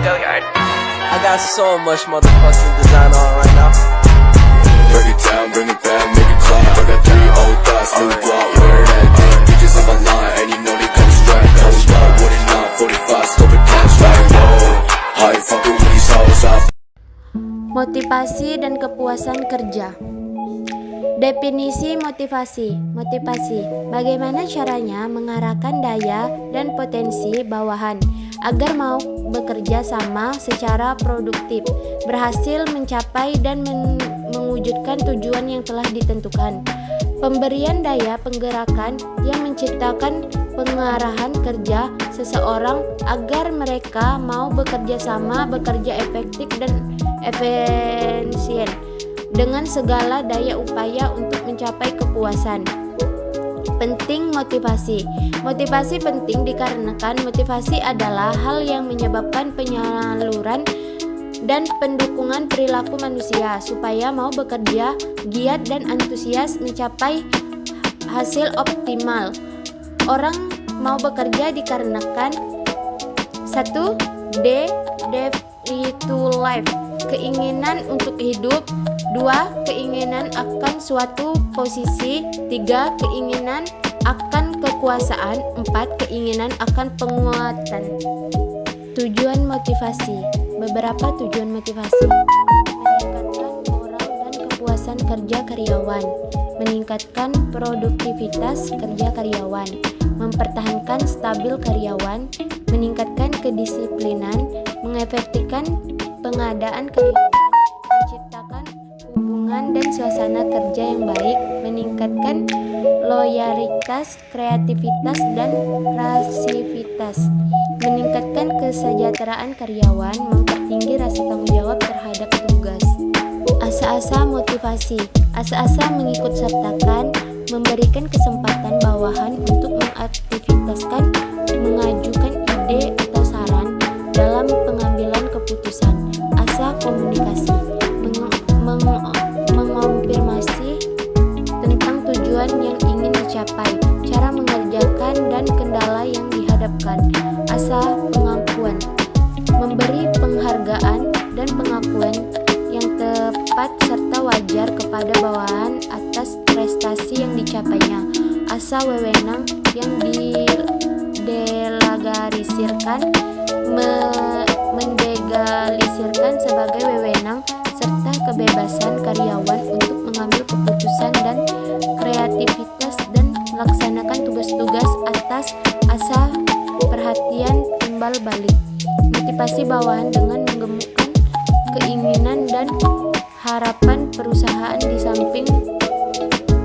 I got so much motherfucking design on right now. Break it down, bring it back, make it clap. I got 3 old thoughts, new block, where that thing. Bitches on my line, and you know they come straight. Hold up, what it not, 45, scope it cash like whoa. High fucking with these hoes up. Motivasi dan kepuasan kerja. Definisi motivasi. Motivasi, bagaimana caranya mengarahkan daya dan potensi bawahan agar mau bekerja sama secara produktif, berhasil mencapai dan mewujudkan tujuan yang telah ditentukan. Pemberian daya penggerakan yang menciptakan pengarahan kerja seseorang agar mereka mau bekerja sama, bekerja efektif dan efisien dengan segala daya upaya untuk mencapai kepuasan. Penting motivasi. Motivasi penting dikarenakan motivasi adalah hal yang menyebabkan penyaluran dan pendukungan perilaku manusia supaya mau bekerja giat dan antusias mencapai hasil optimal. Orang mau bekerja dikarenakan 1. To life, keinginan untuk hidup. 2. Keinginan akan suatu posisi. 3. Keinginan akan kekuasaan. 4. Keinginan akan penguatan. Tujuan motivasi. Beberapa tujuan motivasi: meningkatkan moral dan kepuasan kerja karyawan, meningkatkan produktivitas kerja karyawan, mempertahankan stabil karyawan, meningkatkan kedisiplinan, mengefektifkan pengadaan karyawan, menciptakan hubungan dan suasana kerja yang baik, meningkatkan loyalitas, kreativitas, dan rasivitas, meningkatkan kesejahteraan karyawan, mempertinggi rasa tanggung jawab terhadap tugas. Asa-asa motivasi. Asa-asa mengikut sertakan, memberikan kesempatan bawahan untuk mengaktivitaskan, mengajukan ide atau saran dalam pengambilan keputusan. Asa komunikasi, mengonfirmasi tentang tujuan yang ingin dicapai, cara mengerjakan dan kendala yang dihadapkan. Asa pengakuan, memberi penghargaan dan pengakuan yang tepat serta wajar kepada bawahan atas prestasi yang dicapainya. Asa wewenang yang mendelegalisirkan sebagai wewenang serta kebebasan karyawan untuk mengambil keputusan dan kreativitas dan melaksanakan tugas-tugas. Atas asa perhatian timbal balik, motivasi bawahan dengan menggemukkan keinginan dan harapan perusahaan di samping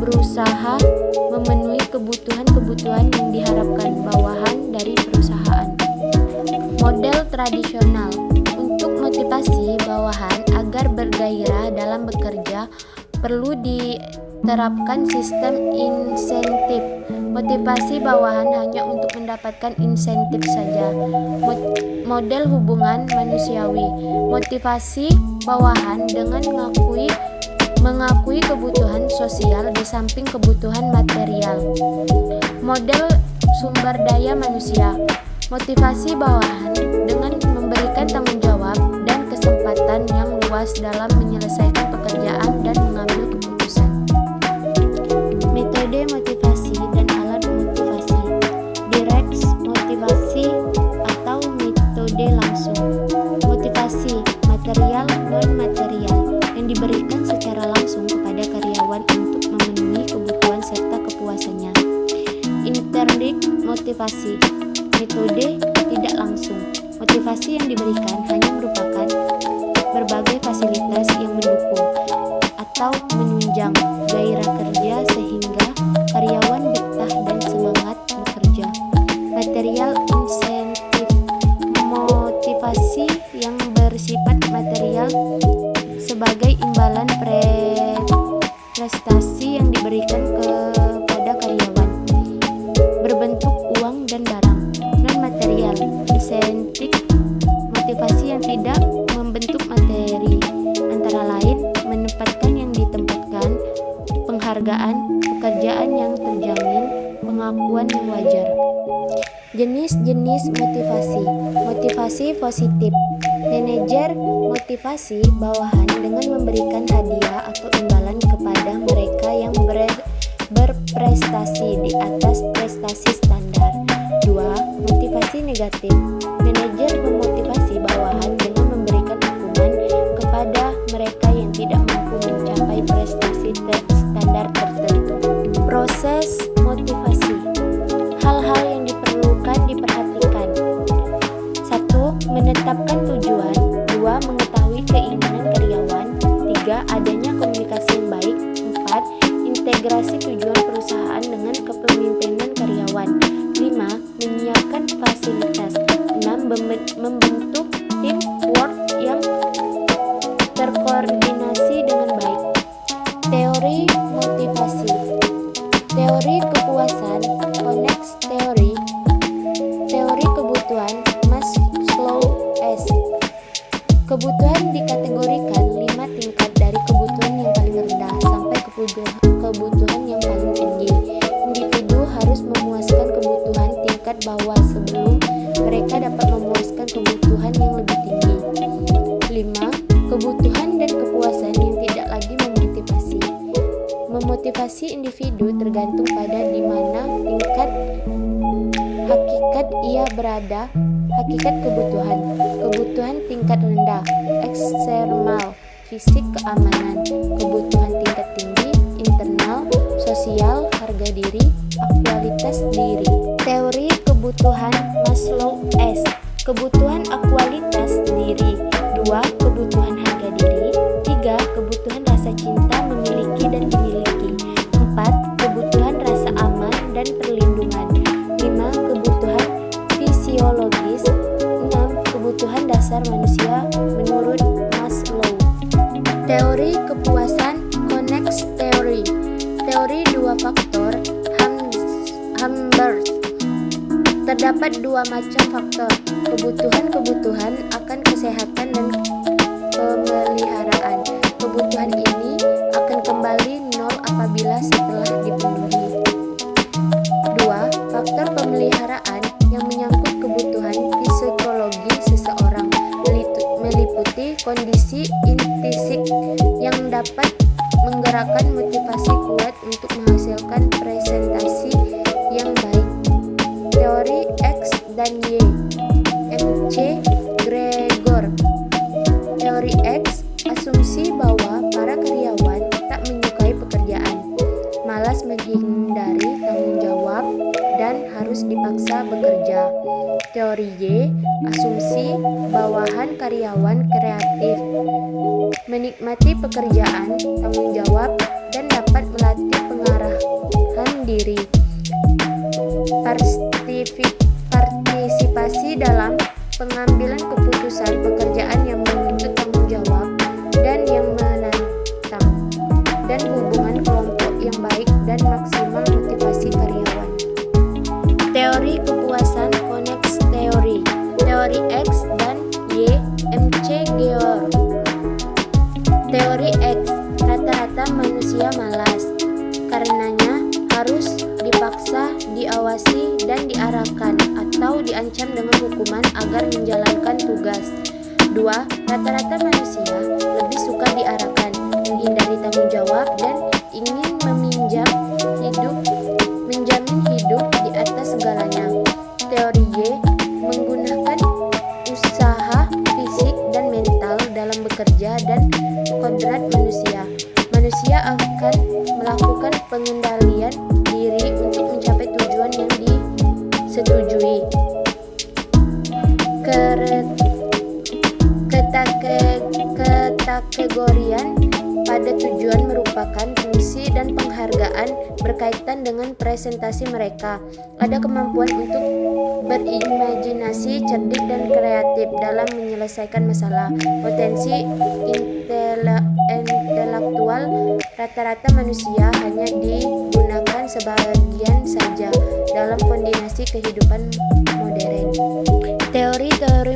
berusaha memenuhi kebutuhan-kebutuhan yang diharapkan bawahan dari perusahaan. Model tradisional untuk motivasi bawahan agar bergairah dalam bekerja perlu diterapkan sistem insentif. Motivasi bawahan hanya untuk mendapatkan insentif saja. Model hubungan manusiawi. Motivasi bawahan dengan mengakui kebutuhan sosial di samping kebutuhan material. Model sumber daya manusia. Motivasi bawahan dengan memberikan tanggung jawab dan kesempatan yang luas dalam menyelesaikan pekerjaan dan mengambil keputusan. Metode motivasi dan alat motivasi. Direct motivasi atau metode langsung. Motivasi material non-material yang diberikan secara langsung kepada karyawan untuk memenuhi kebutuhan serta kepuasannya. Indirect motivasi, metode tidak langsung. Motivasi yang diberikan hanya merupakan berbagai fasilitas yang mendukung atau menunjang gairah kerja sehingga karyawan betah dan semangat bekerja. Material insentif, motivasi yang bersifat material sebagai imbalan prestasi yang diberikan kepada karyawan berbentuk uang dan barang. Non material insentif, motivasi yang tidak membentuk materi, antara lain menempatkan yang ditempatkan, penghargaan, pekerjaan yang terjamin, pengakuan yang wajar. Jenis-jenis motivasi. Motivasi positif, Manajer motivasi bawahan dengan memberikan hadiah atau imbalan kepada mereka yang berprestasi di atas prestasi standar. 2. Motivasi negatif. Manajer memotivasi bawahan dengan memberikan hukuman kepada mereka yang tidak mampu mencapai prestasi standar tertentu. Proses motivasi. Hal-hal yang diperlukan diperhatikan. 1. Menetapkan tujuan. 2. Mengetahui keinginan karyawan. 3. Adanya komunikasi yang baik. 4. Integrasi tujuan perusahaan dengan kepemimpinan karyawan. 5. Menyiapkan fasilitas. 6. Membentuk tim work yang terkoordinasi dengan baik. Teori motivasi. Teori kepuasan, Context Theory. Teori kebutuhan, Maslow S. Kebutuhan dikategorikan 5 tingkat dari kebutuhan yang paling rendah sampai kebutuhan yang paling tinggi. Individu harus memuaskan kebutuhan tingkat bawah sebelum mereka dapat memuaskan kebutuhan yang lebih tinggi. 5. Kebutuhan dan kepuasan yang tidak lagi memotivasi. Memotivasi individu tergantung pada di mana tingkat hakikat ia berada. Hakikat kebutuhan. Kebutuhan tingkat rendah, eksternal, fisik, keamanan. Kebutuhan tingkat tinggi, internal, sosial, harga diri, akualitas diri. Teori kebutuhan Maslow S. Kebutuhan akualitas diri. 2. Kebutuhan harga diri. 3. Kebutuhan rasa cinta memiliki dan dimiliki. 4. Kebutuhan rasa aman dan perlindungan. 5. Kebutuhan fisiologis. 6. Kebutuhan dasar manusia menurut Maslow. Teori kepuasan Context Theory. Teori 2 faktor Hamburg. Terdapat 2 macam faktor, kebutuhan akan kesehatan dan pemeliharaan. Kebutuhan ini akan kembali nol apabila setelah dipenuhi. 2. Faktor pemeliharaan yang menyangkut kebutuhan psikologi seseorang, meliputi kondisi intrinsik yang dapat menggerakkan motivasi kuat untuk menghasilkan presentasi yang baik. Teori X dan Y. M.C. Gregor. Teori X, asumsi bahwa para karyawan tak menyukai pekerjaan, malas menghindari tanggung jawab, dan harus dipaksa bekerja. Teori Y, asumsi bawahan karyawan kreatif, menikmati pekerjaan, tanggung jawab, dan dapat melatih pengarahan diri. Partisipasi dalam pengambilan keputusan pekerjaan yang menuntut tanggung jawab dan yang menantang, dan hubungan kelompok yang baik dan maksimal motivasi karyawan. Teori kepuasan Context Theory. Teori X dan Y. M.C. Gregor. Teori X, rata-rata manusia malas, karenanya harus dipaksa, diawasi, dan diarahkan atau diancam dengan hukuman agar menjalankan tugas. 2. Rata-rata manusia lebih suka diarahkan, menghindari tanggung jawab, dan ingin menjamin hidup di atas segalanya. Teori Y menggunakan usaha fisik dan mental dalam bekerja dan kodrat manusia. Manusia akan melakukan pengendalian diri untuk mencapai tujuan yang disetujui. Kekategorian pada tujuan merupakan fungsi dan penghargaan berkaitan dengan presentasi mereka. Ada kemampuan untuk berimajinasi, cerdik, dan kreatif dalam menyelesaikan masalah. Potensi intelektual rata-rata manusia hanya digunakan sebagian saja dalam kondisi kehidupan modern. Teori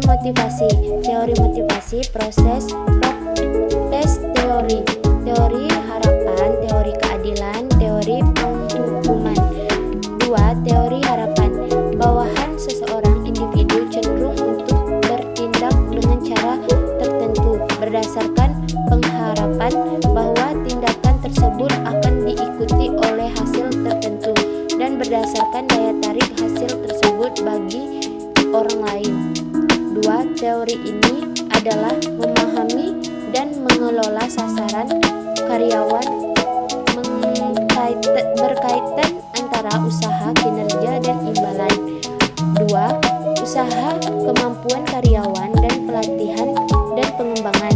motivasi. Teori motivasi proses teori. Teori harapan, teori keadilan, teori penghukuman. 2. Teori harapan. Bawahan seseorang individu cenderung untuk bertindak dengan cara orang lain. 2. Teori ini adalah memahami dan mengelola sasaran karyawan berkaitan antara usaha, kinerja, dan imbalan. 2. Usaha, kemampuan karyawan, dan pelatihan dan pengembangan.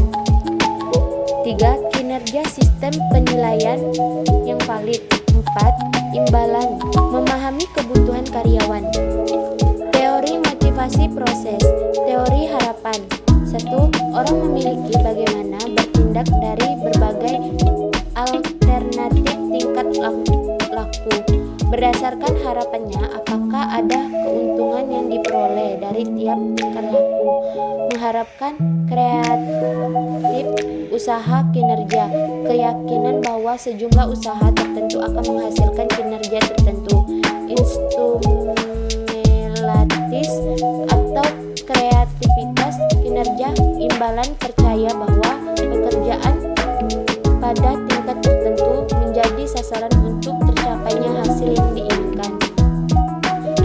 3. Kinerja sistem penilaian yang valid. 4. Imbalan, memahami kebutuhan karyawan. Teori motivasi proses. Teori harapan. 1. Orang memiliki bagaimana bertindak dari berbagai alternatif tingkat laku. Berdasarkan harapannya, apakah ada keuntungan yang diperoleh dari tiap tingkat laku. Mengharapkan kreatif usaha kinerja. Keyakinan bahwa sejumlah usaha tertentu akan menghasilkan kinerja tertentu. Instrumentalis atau kreativitas kinerja. Imbalan, percaya bahwa pekerjaan pada tingkat tertentu menjadi sasaran untuk tercapainya hasil yang diinginkan.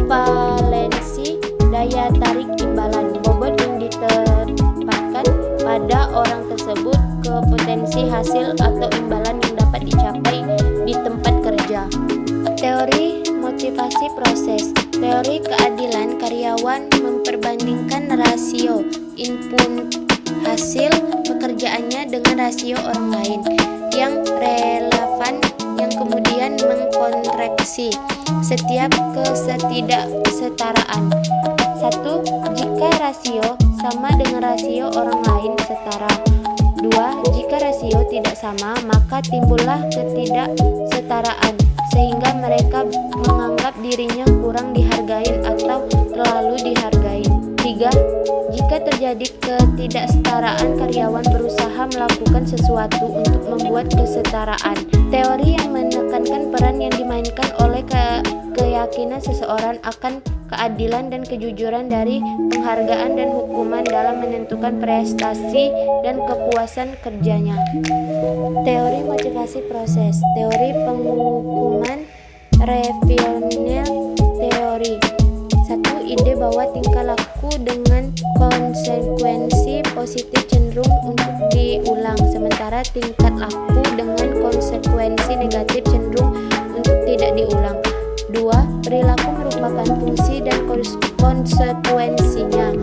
Valensi, daya tarik imbalan, bobot yang ditempatkan pada orang tersebut ke potensi hasil atau imbalan yang dapat dicapai di tempat kerja. Teori motivasi proses. Teori keadilan karyawan memperbandingkan rasio input hasil pekerjaannya dengan rasio orang lain yang relevan, yang kemudian mengkoreksi setiap ketidaksetaraan. 1. Jika rasio sama dengan rasio orang lain setara. 2. Jika rasio tidak sama, maka timbullah ketidaksetaraan sehingga mereka menganggap dirinya kurang dihargai atau terlalu dihargai. 3. Jika terjadi ketidaksetaraan, karyawan berusaha melakukan sesuatu untuk membuat kesetaraan. Teori yang menekankan peran yang dimainkan oleh keyakinan seseorang akan keadilan dan kejujuran dari penghargaan dan hukuman dalam menentukan prestasi dan kepuasan kerjanya. Teori motivasi proses. Teori penghukuman Revisional teori. 1. Ide bahwa tingkah laku dengan konsekuensi positif cenderung untuk diulang, sementara tingkah laku dengan konsekuensi negatif cenderung untuk tidak diulang. 2. Perilaku merupakan fungsi dan konsekuensinya.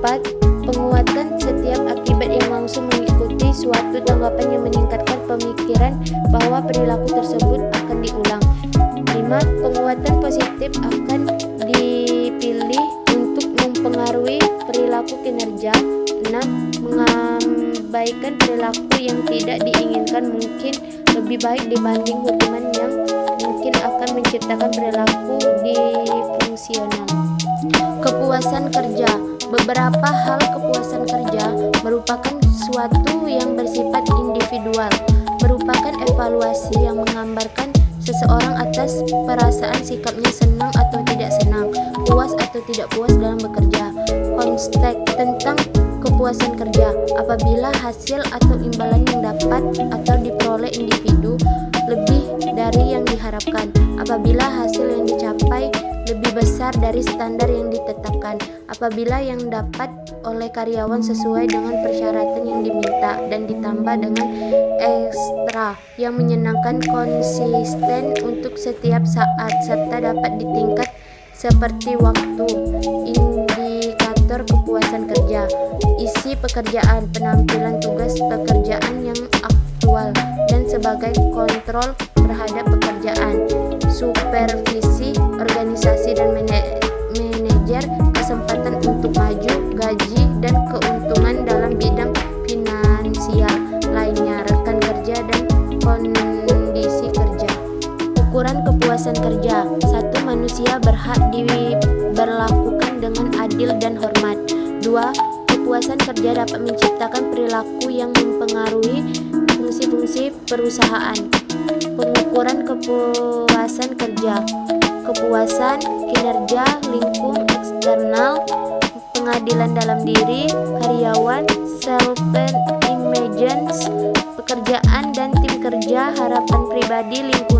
4. Penguatan setiap akibat yang langsung mengikuti suatu tanggapan yang meningkatkan pemikiran bahwa perilaku tersebut akan diulang. 5. Penguatan positif akan dipilih untuk mempengaruhi perilaku kinerja. 6. Mengabaikan perilaku yang tidak diinginkan mungkin lebih baik dibanding hukuman yang mungkin akan menciptakan perilaku disfungsional. Kepuasan kerja. Beberapa hal kepuasan kerja merupakan sesuatu yang bersifat individual, merupakan evaluasi yang menggambarkan seseorang atas perasaan sikapnya senang atau tidak senang, puas atau tidak puas dalam bekerja. Konteks tentang kepuasan kerja. Apabila hasil atau imbalan yang dapat atau diperoleh individu lebih dari yang diharapkan, apabila hasil yang dicapai lebih besar dari standar yang ditetapkan, apabila yang dapat oleh karyawan sesuai dengan persyaratan yang diminta dan ditambah dengan ekstra yang menyenangkan, konsisten untuk setiap saat, serta dapat ditingkat seperti waktu. Indikator kepuasan kerja. Isi pekerjaan, penampilan tugas pekerjaan yang aktual dan sebagai kontrol terhadap pekerjaan, supervisi organisasi dan manajer, kesempatan untuk maju, gaji, dan keuntungan dalam bidang finansial lainnya, rekan kerja, dan kondisi kerja. Ukuran kepuasan kerja. 1. Manusia berhak diberlakukan dengan adil dan hormat. 2. Kepuasan kerja dapat menciptakan perilaku yang mempengaruhi fungsi-fungsi perusahaan. Pengukuran kepuasan kerja. Kepuasan kinerja, lingkup eksternal, pengadilan dalam diri, karyawan, self-image, pekerjaan dan tim kerja, harapan pribadi, lingkup